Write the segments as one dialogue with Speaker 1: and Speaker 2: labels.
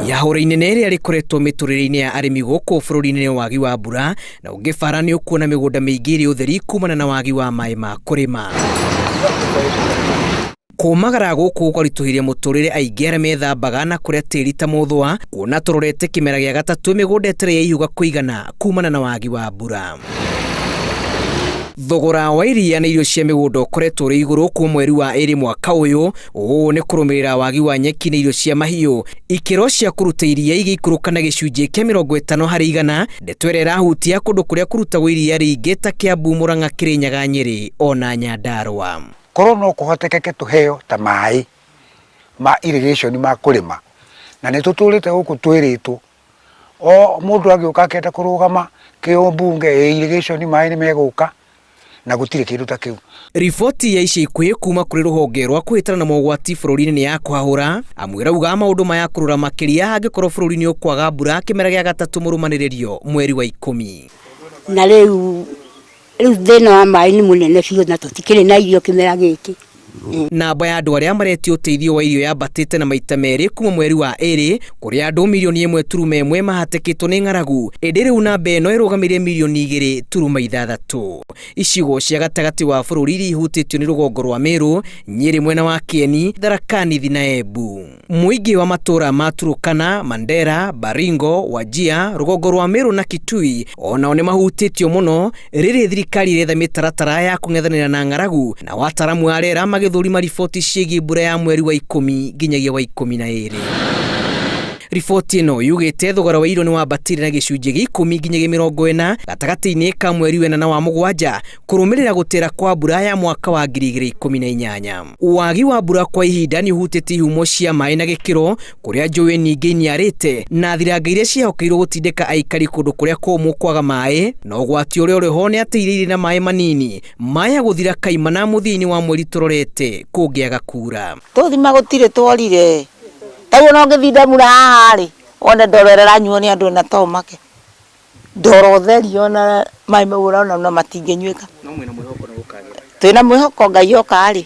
Speaker 1: Ihahora inene ria rikoretwo miturire-ini ya arimi guku bururi-ini ni waagi wa mbura na ungifara ni ukuona migunda miingi iri utheri kumana na waagi wa mai ma kurima. Kumagara guku kwarituhirie muturire aingi aria methambaga na kuria tiri ta muthwa kuona turorete kimera gia gatatu migunda itari yaiyuga kuigana kumana na waagi wa mbura. Thogora wa iria na irio cia migunda ukoretwo uri iguru ku mweri wa iri mwaka uyu uu ni kurumirira waagi wa nyeki na irio cia mahiu. Ikiro cia kuruta iria igikuruka gicunji kia 50 harĩ 100 ndeto ĩrĩa ĩrahutia kundu kuria kurutagwo iria ringi ta Kiambu, Murang'a, Kirinyaga, Nyeri ona Nyandarua.
Speaker 2: Korwo no kuhotekeke tuheo ta mai ma irrigation ma kurima na ni tuturite guku twiritwo o mundu agiuka akenda kurugama kiumbunge irrigation mai ni meguka na gutire kindu ta kiu. Riboti ya Icigo kuuma kuri ruhonge rwa kuhitana na maugwati bururi-ini ni ya kuhahura amwe irauga maundu maya kurura makiria angikorwo bururi-ini ukwaga mbura kimera gia gatatu murumaniririo mweri wa ikumi.
Speaker 3: Na riu thina wa mai ni munene biu na tutikire na irio kimera giki.
Speaker 1: Namba ya andu aria maretio uteithio wa irio yambatite na maita meri kuma mweri wa iri kuria andu mirioni 1.1 mahatikitwo ni ng'aragu indi riu namba ino irugamiire mirioni 2.6. Icigo cia gatagati wa bururi iri ihutitio ni rugongo rwa Meru, Nyeri mwena wa Kieni, Tharaka-Nithi na Embu. Muingi wa matura ma Turkana, Mandera, Baringo, Wajia, rugongo rwa Meru na Kitui onao ni mahutitio muno riri thirikari iretha mitaratara ya kung'ethanira na ng'aragu na wataramu a rĩera magithurima riboti ciĩgiĩ mbura ya mweri wa 10 nginyagia wa 12. Riboti ino yugite thogora wa irio ni wambatire na gicunji gia 10 nginyagia 40 gatagati-ini ka mweri wena na wa mugwanja kurumirira gutera kwa mbura ya mwaka wa 2018. Waagi wa mbura kwa ihinda ni uhutite ihumo cia mai na gikiro kuria njũĩ nyingĩ niarite na thiranga iria ciahokeirwo gutindika aikari kundu kuria kũmũ kwaga mai na ũgwati ũrĩa ũrĩ ho ni atĩ iria irĩ na mai manini maya guthira kaimana muthia-ini wa mweri turorete kũngĩaga kuura.
Speaker 4: Tuthima gutire twarire tayo no ngithinda mura hari ona ndorerera nyuo ni andu na to make ndoro theri ona mai maura ona matingenyuika no mwina mwihoko na gukagira twina mwihoko Ngai okari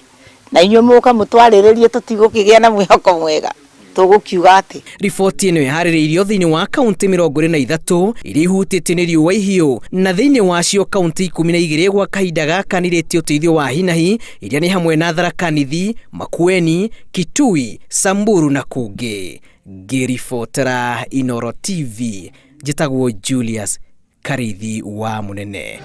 Speaker 4: na inyuo muka mutwariririe tutigũkĩgĩa na mwihoko mwega tugukiuga ati. Riboti ino yaharĩrĩirio thĩinĩ wa kaunti 23 iria ihutĩtio nĩ riũa ihiũ na thĩinĩ wacio kaunti 12 gwa kahinda gaaka nĩirĩtio ũteithio wa hinahi iria nĩ hamwe na Tharaka-Nithi, Makueni, Kitui, Samburu na kũngĩ. Ngĩribotera Inooro TV njĩtagwo Julius Karithi wa Munene.